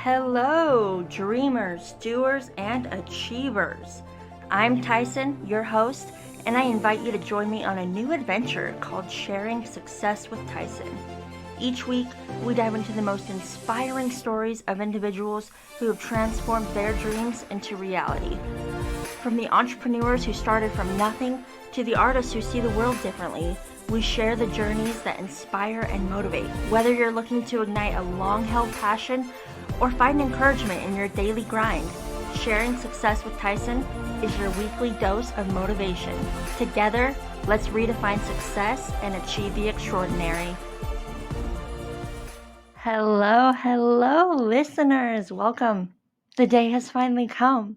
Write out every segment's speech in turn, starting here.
Hello, dreamers, doers, and achievers. I'm Tyson, your host, and I invite you to join me on a new adventure called Sharing Success with Tyson. Each week, we dive into the most inspiring stories of individuals who have transformed their dreams into reality. From the entrepreneurs who started from nothing to the artists who see the world differently, we share the journeys that inspire and motivate. Whether you're looking to ignite a long-held passion or find encouragement in your daily grind, Sharing Success with Tyson is your weekly dose of motivation. Together, let's redefine success and achieve the extraordinary. Hello, listeners. Welcome. The day has finally come.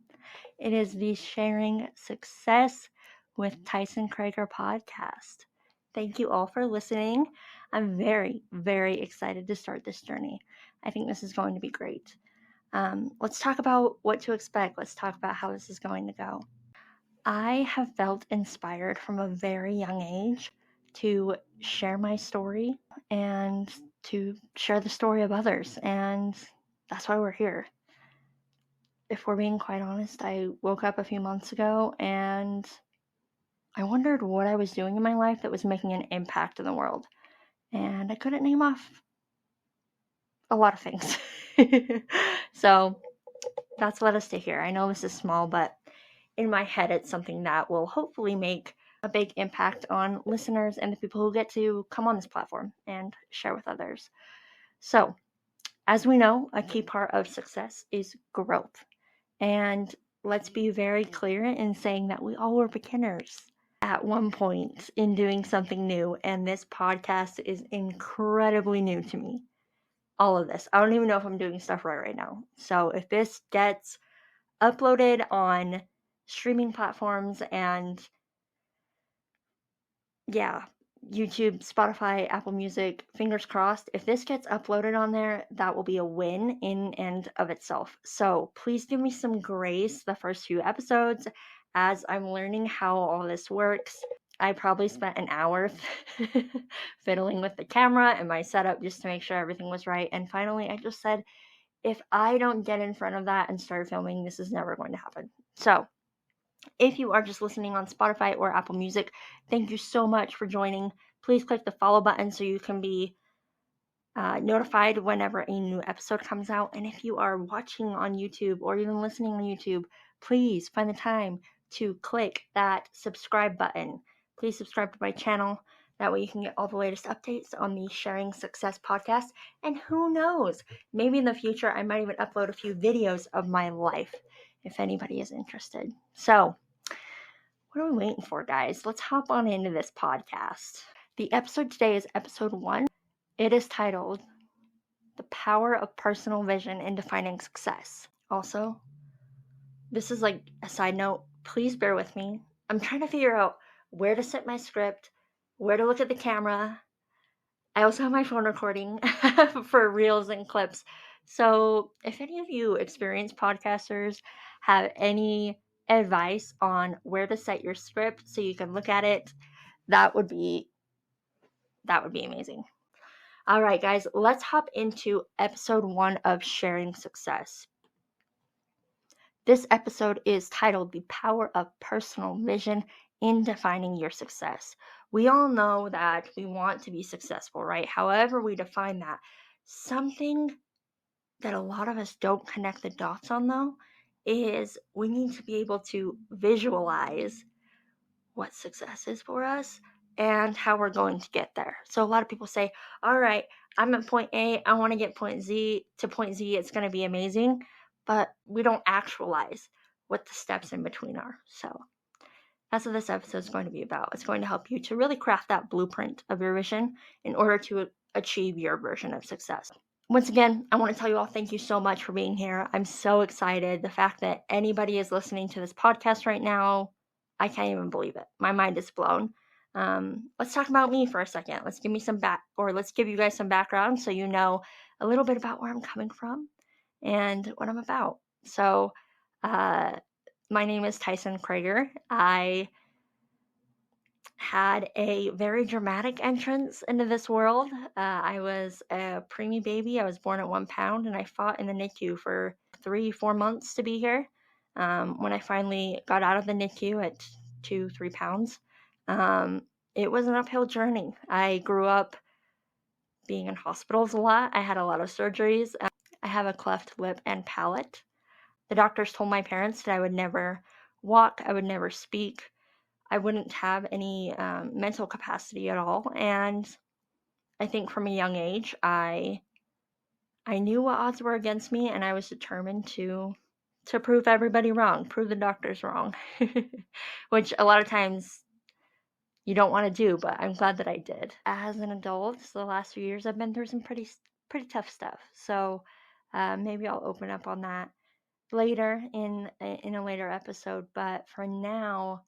It is the Sharing Success with Tyson Krager podcast. Thank you all for listening. I'm very, very excited to start this journey. I think this is going to be great. Let's talk about what to expect. Let's talk about how this is going to go. I have felt inspired from a very young age to share my story and to share the story of others. And that's why we're here. If we're being quite honest, I woke up a few months ago and I wondered what I was doing in my life that was making an impact in the world. And I couldn't name off a lot of things. So that's led us to here. I know this is small, but in my head, it's something that will hopefully make a big impact on listeners and the people who get to come on this platform and share with others. So, as we know, a key part of success is growth. And let's be very clear in saying that we all were beginners at one point in doing something new. And this podcast is incredibly new to me. All of this. I don't even know if I'm doing stuff right now. So if this gets uploaded on streaming platforms and YouTube, Spotify, Apple Music, fingers crossed, if this gets uploaded on there, that will be a win in and of itself. So please give me some grace the first few episodes as I'm learning how all this works. I probably spent an hour fiddling with the camera and my setup just to make sure everything was right. And finally, I just said, if I don't get in front of that and start filming, this is never going to happen. So if you are just listening on Spotify or Apple Music, thank you so much for joining. Please click the follow button so you can be notified whenever a new episode comes out. And if you are watching on YouTube or even listening on YouTube, please find the time to click that subscribe button. Please subscribe to my channel. That way you can get all the latest updates on the Sharing Success podcast. And who knows, maybe in the future I might even upload a few videos of my life if anybody is interested. So, what are we waiting for, guys? Let's hop on into this podcast. The episode today is episode 1. It is titled The Power of Personal Vision in Defining Success. Also, this is like a side note. Please bear with me. I'm trying to figure out where to set my script, where to look at the camera. I also have my phone recording for reels and clips. So if any of you experienced podcasters have any advice on where to set your script so you can look at it, that would be amazing. All right, guys, let's hop into episode 1 of Sharing Success. This episode is titled The Power of Personal Vision in Defining Your Success. We all know that we want to be successful, right? However we define that. Something that a lot of us don't connect the dots on, though, is we need to be able to visualize what success is for us and how we're going to get there. So a lot of people say, all right, I'm at point A, I want to get point Z to point Z, it's going to be amazing, but we don't actualize what the steps in between are. So that's what this episode is going to be about. It's going to help you to really craft that blueprint of your vision in order to achieve your version of success. Once again, I want to tell you all thank you so much for being here. I'm so excited. The fact that anybody is listening to this podcast right now, I can't even believe it. My mind is blown. Let's talk about me for a second. Let's give you guys some background so you know a little bit about where I'm coming from and what I'm about. So, my name is Tyson Krager. I had a very dramatic entrance into this world. I was a preemie baby. I was born at 1 pound, and I fought in the NICU for 3-4 months to be here. When I finally got out of the NICU at 2-3 pounds, it was an uphill journey. I grew up being in hospitals a lot. I had a lot of surgeries. I have a cleft lip and palate. The doctors told my parents that I would never walk, I would never speak, I wouldn't have any mental capacity at all. And I think from a young age, I knew what odds were against me, and I was determined to prove everybody wrong, prove the doctors wrong, which a lot of times you don't want to do, but I'm glad that I did. As an adult, the last few years, I've been through some pretty tough stuff. So maybe I'll open up on that later in a later episode. But for now,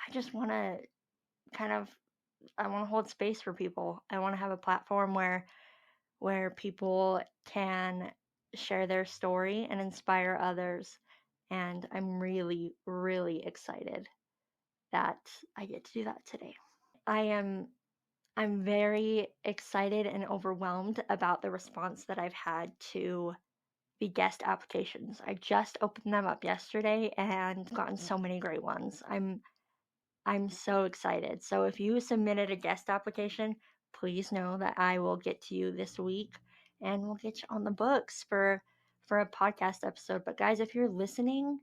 I just want to I want to hold space for people. I want to have a platform where people can share their story and inspire others. And I'm really, really excited that I get to do that today. I'm very excited and overwhelmed about the response that I've had to the guest applications. I just opened them up yesterday and gotten so many great ones. I'm so excited. So if you submitted a guest application, please know that I will get to you this week and we'll get you on the books for a podcast episode. But guys, if you're listening,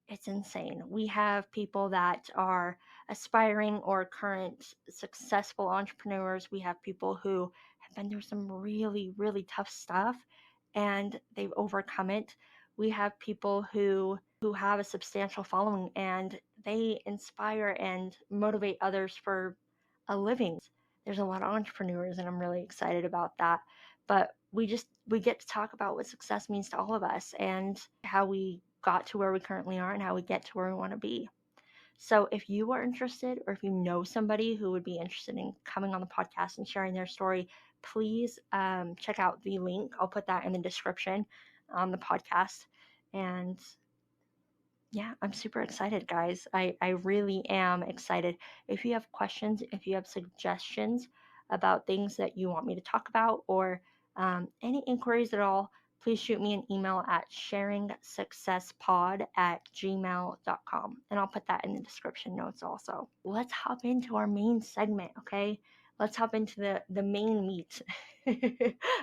it's insane. We have people that are aspiring or current successful entrepreneurs. We have people who have been through some really, really tough stuff and they've overcome it. We have people who have a substantial following and they inspire and motivate others for a living. There's a lot of entrepreneurs and I'm really excited about that. But we get to talk about what success means to all of us and how we got to where we currently are and how we get to where we want to be. So if you are interested or if you know somebody who would be interested in coming on the podcast and sharing their story, please check out the link. I'll put that in the description on the podcast. And yeah, I'm super excited, guys. I really am excited. If you have questions, if you have suggestions about things that you want me to talk about or any inquiries at all, please shoot me an email at sharingsuccesspod@gmail.com. And I'll put that in the description notes also. Let's hop into our main segment, okay? Let's hop into the main meat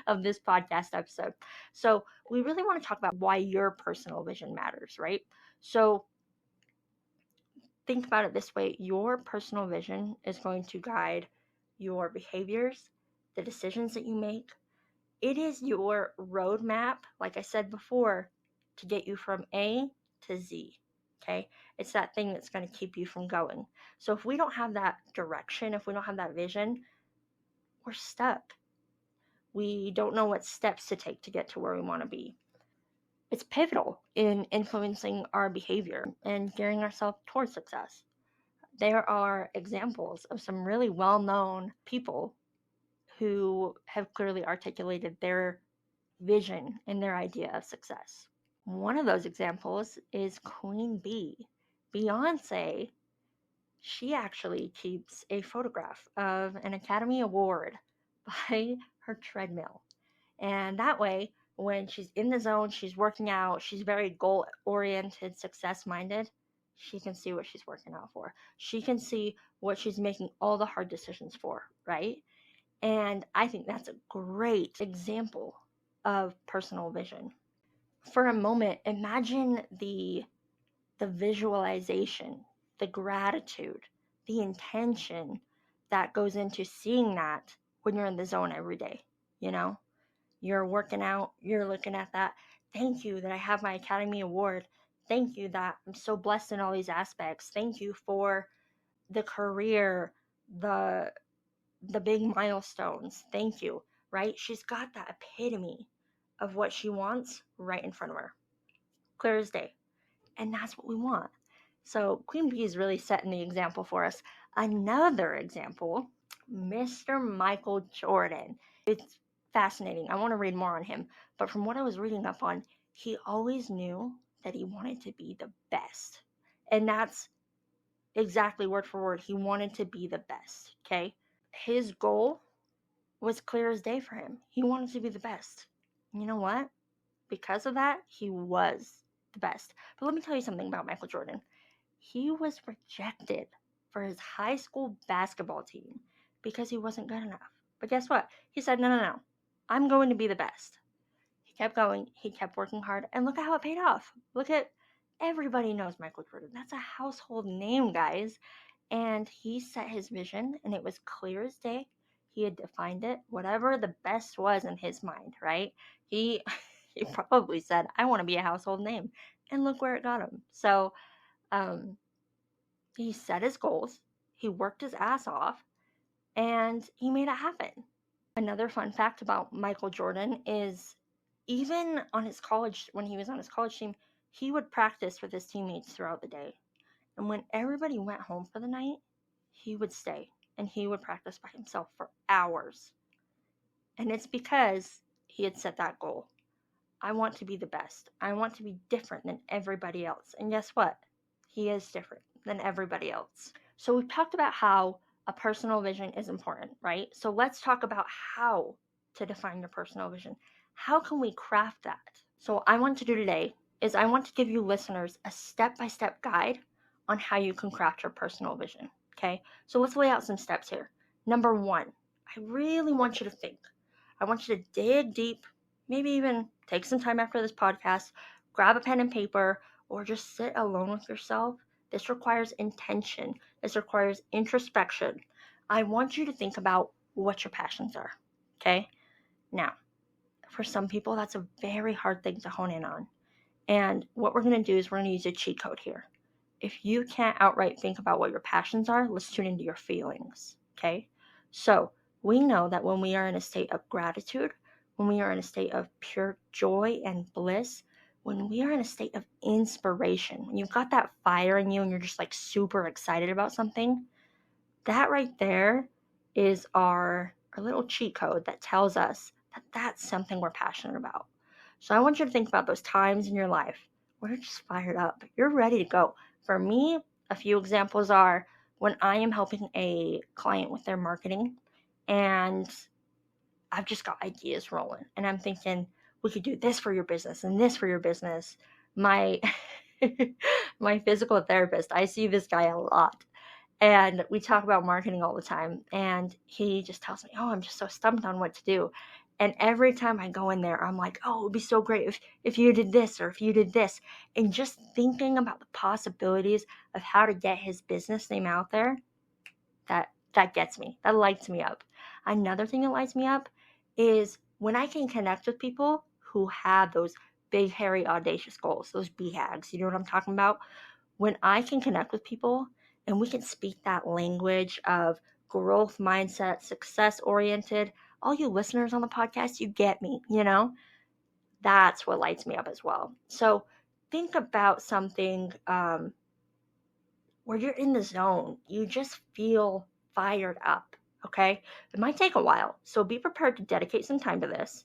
of this podcast episode. So we really want to talk about why your personal vision matters, right? So think about it this way. Your personal vision is going to guide your behaviors, the decisions that you make. It is your roadmap, like I said before, to get you from A to Z. Okay? It's that thing that's going to keep you from going. So if we don't have that direction, if we don't have that vision, we're stuck. We don't know what steps to take to get to where we want to be. It's pivotal in influencing our behavior and gearing ourselves towards success. There are examples of some really well-known people who have clearly articulated their vision and their idea of success. One of those examples is Queen Bee. Beyonce, she actually keeps a photograph of an Academy Award by her treadmill. And that way, when she's in the zone, she's working out, she's very goal-oriented, success-minded, she can see what she's working out for. She can see what she's making all the hard decisions for, right? And I think that's a great example of personal vision. For a moment, imagine the visualization, the gratitude, the intention that goes into seeing that when you're in the zone every day, you know? You're working out, you're looking at that. Thank you that I have my Academy Award. Thank you that I'm so blessed in all these aspects. Thank you for the career, the big milestones. Thank you, right? She's got that epitome of what she wants right in front of her. Clear as day. And that's what we want. So Queen Bee is really setting the example for us. Another example, Mr. Michael Jordan. It's fascinating. I want to read more on him. But from what I was reading up on, he always knew that he wanted to be the best. And that's exactly word for word, he wanted to be the best, okay? His goal was clear as day for him. He wanted to be the best. You know what? Because of that, he was the best. But let me tell you something about Michael Jordan. He was rejected for his high school basketball team because he wasn't good enough. But guess what? He said, no. I'm going to be the best. He kept going. He kept working hard. And look at how it paid off. Look at, everybody knows Michael Jordan. That's a household name, guys. And he set his vision, and it was clear as day. He had defined it, whatever the best was in his mind, right? He he probably said, I want to be a household name. And look where it got him. So he set his goals, he worked his ass off, and he made it happen. Another fun fact about Michael Jordan is even on his college, when he was on his college team, he would practice with his teammates throughout the day. And when everybody went home for the night, he would stay and he would practice by himself for hours. And it's because he had set that goal. I want to be the best. I want to be different than everybody else. And guess what? He is different than everybody else. So we've talked about how a personal vision is important, right? So let's talk about how to define your personal vision. How can we craft that? So what I want to do today is I want to give you listeners a step-by-step guide on how you can craft your personal vision, okay? So let's lay out some steps here. Number one, I really want you to think. I want you to dig deep, maybe even take some time after this podcast, grab a pen and paper, or just sit alone with yourself. This requires intention. This requires introspection. I want you to think about what your passions are, okay? Now, for some people, that's a very hard thing to hone in on. And what we're going to do is we're going to use a cheat code here. If you can't outright think about what your passions are, let's tune into your feelings, okay? So we know that when we are in a state of gratitude, when we are in a state of pure joy and bliss, when we are in a state of inspiration, when you've got that fire in you and you're just like super excited about something, that right there is our little cheat code that tells us that that's something we're passionate about. So I want you to think about those times in your life where you're just fired up. You're ready to go. For me, a few examples are when I am helping a client with their marketing and I've just got ideas rolling and I'm thinking, we could do this for your business and this for your business. My my physical therapist, I see this guy a lot. And we talk about marketing all the time. And he just tells me, oh, I'm just so stumped on what to do. And every time I go in there, I'm like, oh, it would be so great if you did this or if you did this. And just thinking about the possibilities of how to get his business name out there, that gets me. That lights me up. Another thing that lights me up is when I can connect with people who have those big, hairy, audacious goals, those BHAGs. You know what I'm talking about? When I can connect with people and we can speak that language of growth mindset, success oriented, all you listeners on the podcast, you get me, that's what lights me up as well. So think about something where you're in the zone. You just feel fired up, okay? It might take a while, so be prepared to dedicate some time to this.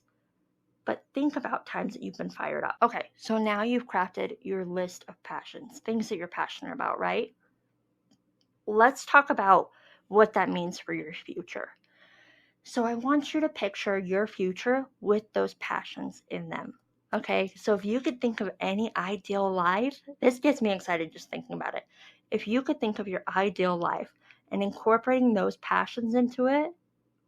But think about times that you've been fired up. Okay, so now you've crafted your list of passions, things that you're passionate about, right? Let's talk about what that means for your future. So I want you to picture your future with those passions in them. Okay, so if you could think of any ideal life, this gets me excited just thinking about it. If you could think of your ideal life and incorporating those passions into it,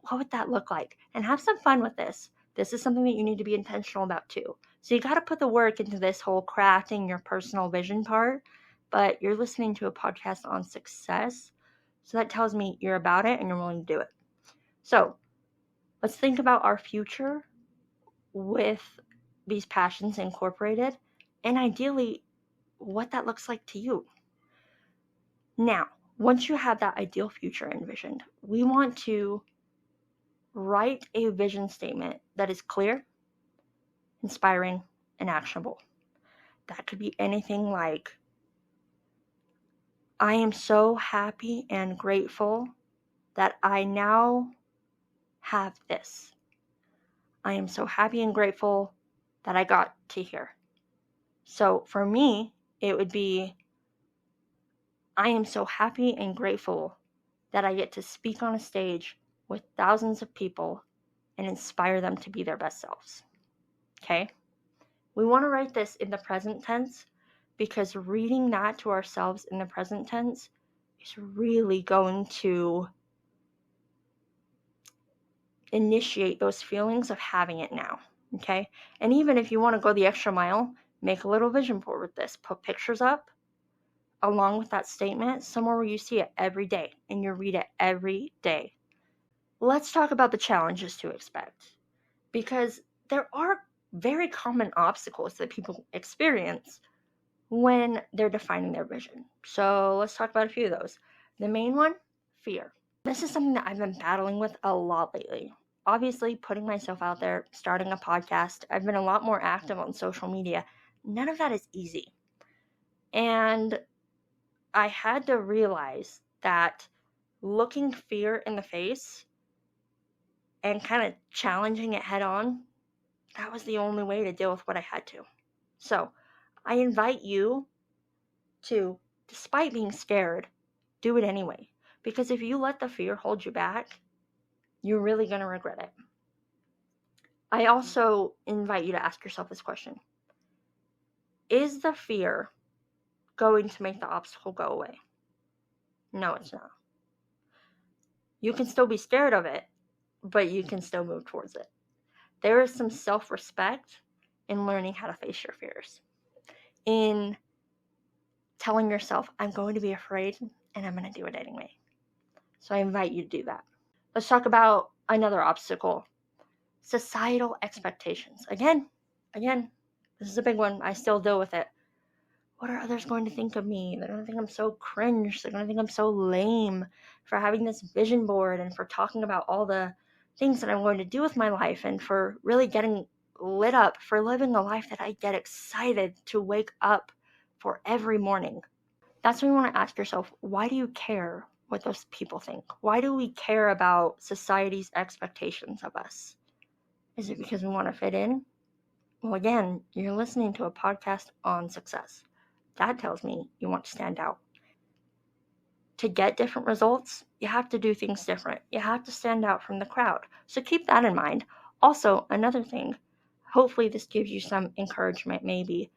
what would that look like? And have some fun with this. This is something that you need to be intentional about too. So you got to put the work into this whole crafting your personal vision part, but you're listening to a podcast on success. So that tells me you're about it and you're willing to do it. So let's think about our future with these passions incorporated and ideally what that looks like to you. Now, once you have that ideal future envisioned, we want to write a vision statement that is clear, inspiring, and actionable. That could be anything like, I am so happy and grateful that I now have this. I am so happy and grateful that I got to here. So for me, it would be, I am so happy and grateful that I get to speak on a stage with thousands of people and inspire them to be their best selves. Okay? We want to write this in the present tense because reading that to ourselves in the present tense is really going to initiate those feelings of having it now. Okay? And even if you want to go the extra mile, make a little vision board with this. Put pictures up along with that statement somewhere where you see it every day and you read it every day. Let's talk about the challenges to expect, because there are very common obstacles that people experience when they're defining their vision. So let's talk about a few of those. The main one, fear. This is something that I've been battling with a lot lately. Obviously, putting myself out there, starting a podcast, I've been a lot more active on social media. None of that is easy. And I had to realize that looking fear in the face and kind of challenging it head on, that was the only way to deal with what I had to. So I invite you to, despite being scared, do it anyway. Because if you let the fear hold you back, you're really going to regret it. I also invite you to ask yourself this question. Is the fear going to make the obstacle go away? No, it's not. You can still be scared of it, but you can still move towards it. There is some self-respect in learning how to face your fears. In telling yourself, I'm going to be afraid and I'm going to do it anyway. So I invite you to do that. Let's talk about another obstacle. Societal expectations. Again, this is a big one. I still deal with it. What are others going to think of me? They're going to think I'm so cringe. They're going to think I'm so lame for having this vision board and for talking about all the things that I'm going to do with my life and for really getting lit up, for living a life that I get excited to wake up for every morning. That's when you want to ask yourself, why do you care what those people think? Why do we care about society's expectations of us? Is it because we want to fit in? Well, again, you're listening to a podcast on success. That tells me you want to stand out. To get different results, you have to do things different. You have to stand out from the crowd. So keep that in mind. Also, another thing, hopefully this gives you some encouragement maybe.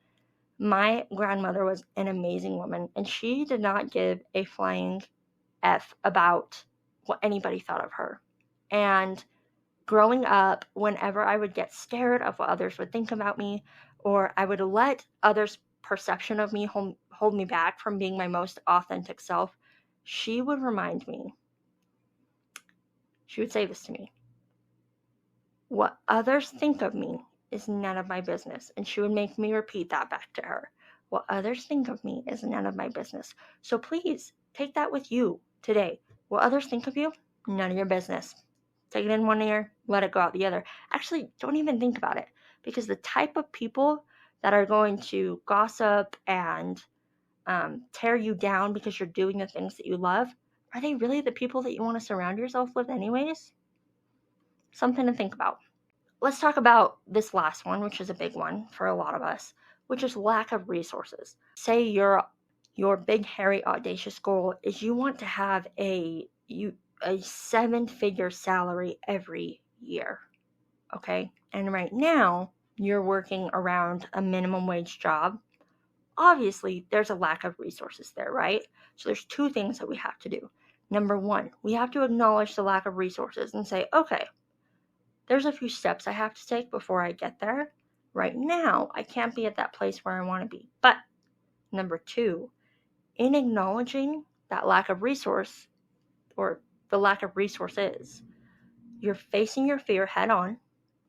My grandmother was an amazing woman, and she did not give a flying F about what anybody thought of her. And growing up, whenever I would get scared of what others would think about me, or I would let others' perception of me hold me back from being my most authentic self, she would remind me, she would say this to me, what others think of me is none of my business. And she would make me repeat that back to her. What others think of me is none of my business. So please take that with you today. What others think of you, none of your business. Take it in one ear, let it go out the other. Actually, don't even think about it, because the type of people that are going to gossip and tear you down because you're doing the things that you love, are they really the people that you want to surround yourself with anyways? Something to think about. Let's talk about this last one, which is a big one for a lot of us, which is lack of resources. Say your big, hairy, audacious goal is you want to have a 7-figure salary every year, okay? And right now, you're working around a minimum wage job. Obviously, there's a lack of resources there, right? So there's 2 things that we have to do. Number 1, we have to acknowledge the lack of resources and say, okay, there's a few steps I have to take before I get there. Right now, I can't be at that place where I want to be. But number 2, in acknowledging that lack of resource, or the lack of resources, you're facing your fear head on,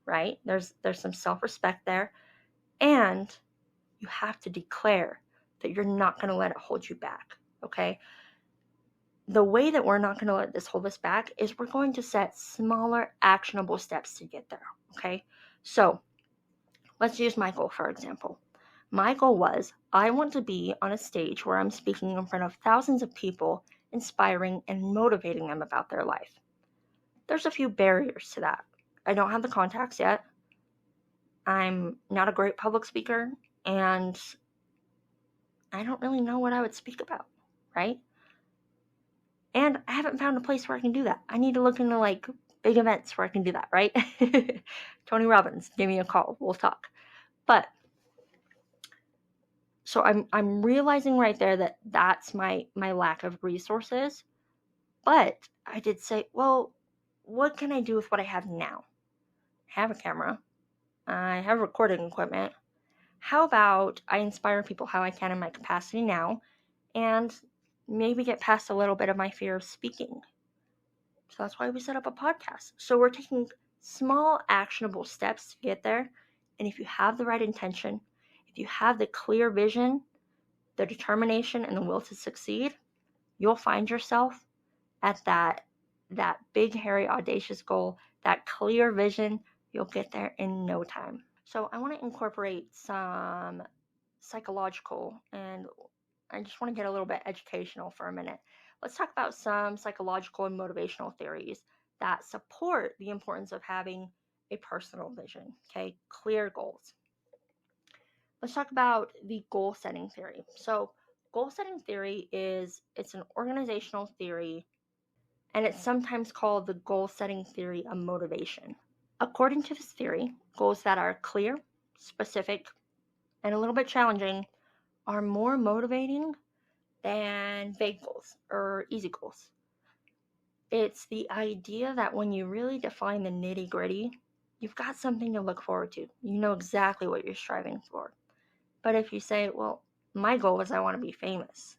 right? There's some self-respect there, and you have to declare that you're not going to let it hold you back, okay? The way that we're not going to let this hold us back is we're going to set smaller, actionable steps to get there, okay? So let's use my goal, for example. My goal was, I want to be on a stage where I'm speaking in front of thousands of people, inspiring and motivating them about their life. There's a few barriers to that. I don't have the contacts yet. I'm not a great public speaker, and I don't really know what I would speak about. right? And I haven't found a place where I can do that. I need to look into like big events where I can do that, right? Tony Robbins, give me a call. We'll talk. But so I'm realizing right there that that's my lack of resources. But I did say, well, what can I do with what I have now? I have a camera. I have recording equipment. How about I inspire people how I can in my capacity now and maybe get past a little bit of my fear of speaking? So that's why we set up a podcast. So we're taking small, actionable steps to get there. And if you have the right intention, if you have the clear vision, the determination, and the will to succeed, you'll find yourself at that big, hairy, audacious goal, that clear vision. You'll get there in no time. So I want to incorporate some psychological, and I just want to get a little bit educational for a minute. Let's talk about some psychological and motivational theories that support the importance of having a personal vision, okay? Clear goals. Let's talk about the goal setting theory. So goal setting theory it's an organizational theory, and it's sometimes called the goal setting theory of motivation. According to this theory, goals that are clear, specific, and a little bit challenging are more motivating than vague goals or easy goals. It's the idea that when you really define the nitty-gritty, you've got something to look forward to. You know exactly what you're striving for. But if you say, well, my goal is I want to be famous,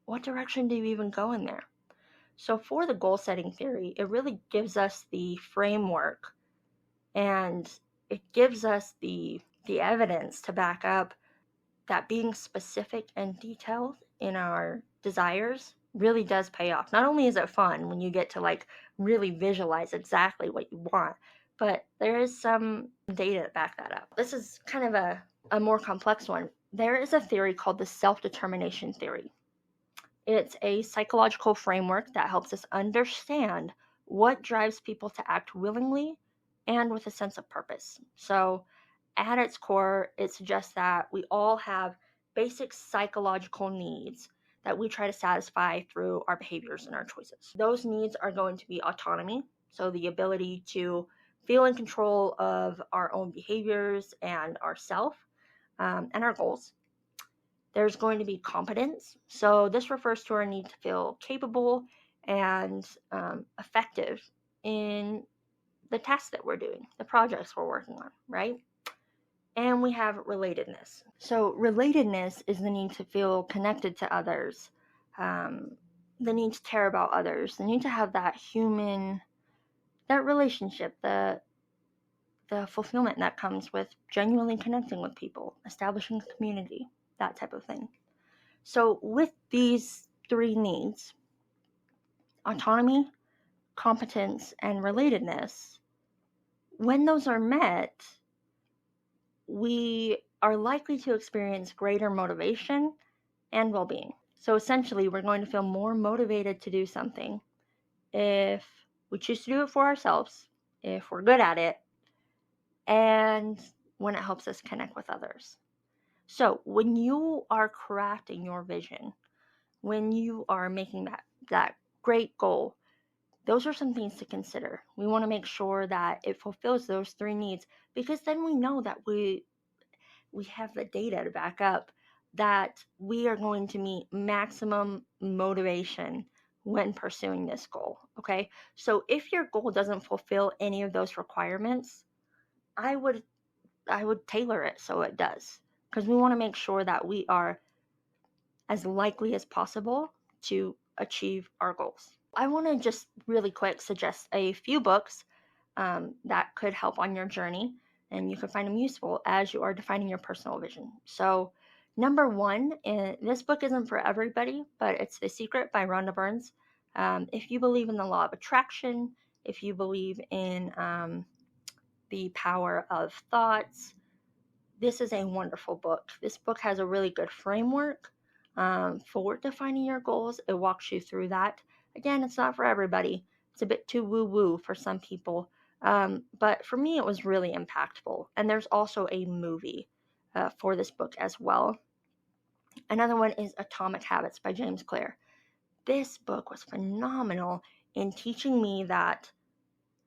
what direction do you even go in there? So for the goal setting theory, it really gives us the framework, and it gives us the evidence to back up that being specific and detailed in our desires really does pay off. Not only is it fun when you get to like really visualize exactly what you want, but there is some data to back that up. This is kind of a more complex one. There is a theory called the self-determination theory. It's a psychological framework that helps us understand what drives people to act willingly and with a sense of purpose. So at its core, it suggests that we all have basic psychological needs that we try to satisfy through our behaviors and our choices. Those needs are going to be autonomy, so the ability to feel in control of our own behaviors and ourself, and our goals. There's going to be competence, so this refers to our need to feel capable and effective in the tasks that we're doing, the projects we're working on, right? And we have relatedness. So relatedness is the need to feel connected to others, the need to care about others, the need to have that human, that relationship, the fulfillment that comes with genuinely connecting with people, establishing a community, that type of thing. So with these three needs, autonomy, competence, and relatedness, when those are met, we are likely to experience greater motivation and well-being. So essentially, we're going to feel more motivated to do something if we choose to do it for ourselves, if we're good at it, and when it helps us connect with others. So when you are crafting your vision, when you are making that great goal, those are some things to consider. We want to make sure that it fulfills those three needs, because then we know that we have the data to back up that we are going to meet maximum motivation when pursuing this goal. Okay, so if your goal doesn't fulfill any of those requirements, I would tailor it so it does, because we want to make sure that we are as likely as possible to achieve our goals. I want to just really quick suggest a few books that could help on your journey, and you can find them useful as you are defining your personal vision. So number one, this book isn't for everybody, but it's The Secret by Rhonda Burns. If you believe in the law of attraction, if you believe in the power of thoughts, this is a wonderful book. This book has a really good framework for defining your goals. It walks you through that. Again, it's not for everybody. It's a bit too woo-woo for some people. But for me, it was really impactful. And there's also a movie for this book as well. Another one is Atomic Habits by James Clear. this book was phenomenal in teaching me that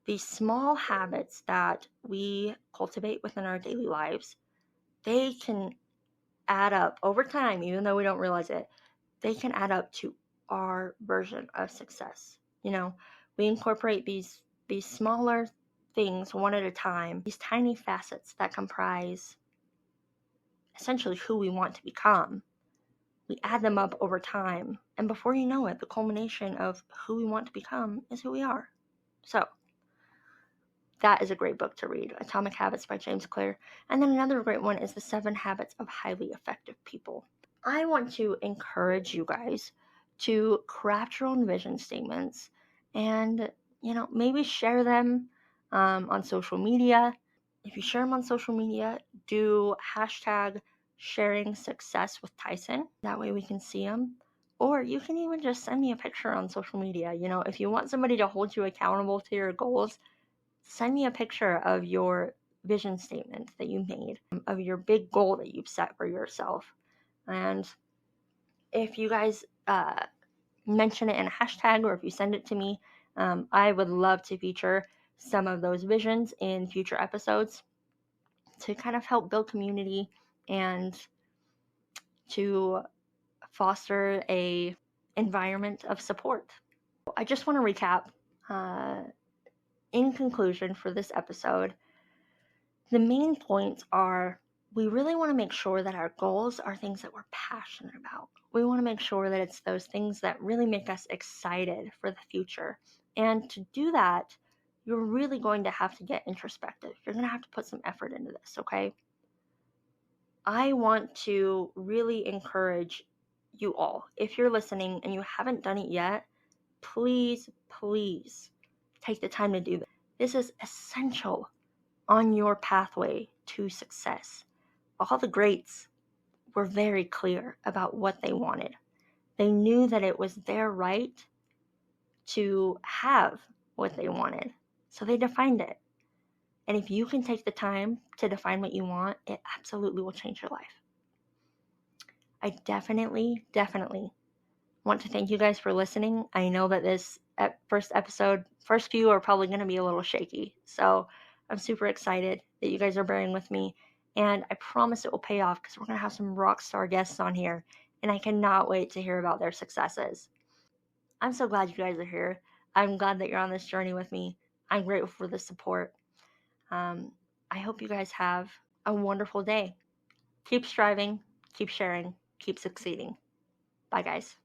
these small habits that we cultivate within our daily lives, they can add up over time, even though we don't realize it. They can add up to our version of success. We incorporate these smaller things one at a time, these tiny facets that comprise essentially who we want to become. We add them up over time, and before you know it, the culmination of who we want to become is who we are. So that is a great book to read, Atomic Habits by James Clear. And then another great one is The 7 Habits of Highly Effective People. I want to encourage you guys to craft your own vision statements and, maybe share them on social media. If you share them on social media, do hashtag sharing success with Tysen. That way we can see them. Or you can even just send me a picture on social media. If you want somebody to hold you accountable to your goals, send me a picture of your vision statement that you made, of your big goal that you've set for yourself. And if you guys mention it in a hashtag, or if you send it to me, I would love to feature some of those visions in future episodes to kind of help build community and to foster a environment of support. I just want to recap. In conclusion for this episode, the main points are we really want to make sure that our goals are things that we're passionate about. We want to make sure that it's those things that really make us excited for the future. And to do that, you're really going to have to get introspective. You're going to have to put some effort into this, okay? I want to really encourage you all, if you're listening and you haven't done it yet, please take the time to do this. This is essential on your pathway to success. All the greats were very clear about what they wanted. They knew that it was their right to have what they wanted, so they defined it. And if you can take the time to define what you want, it absolutely will change your life. I definitely want to thank you guys for listening. I know that this first few are probably going to be a little shaky. So I'm super excited that you guys are bearing with me. And I promise it will pay off because we're going to have some rock star guests on here. And I cannot wait to hear about their successes. I'm so glad you guys are here. I'm glad that you're on this journey with me. I'm grateful for the support. I hope you guys have a wonderful day. Keep striving, keep sharing, keep succeeding. Bye, guys.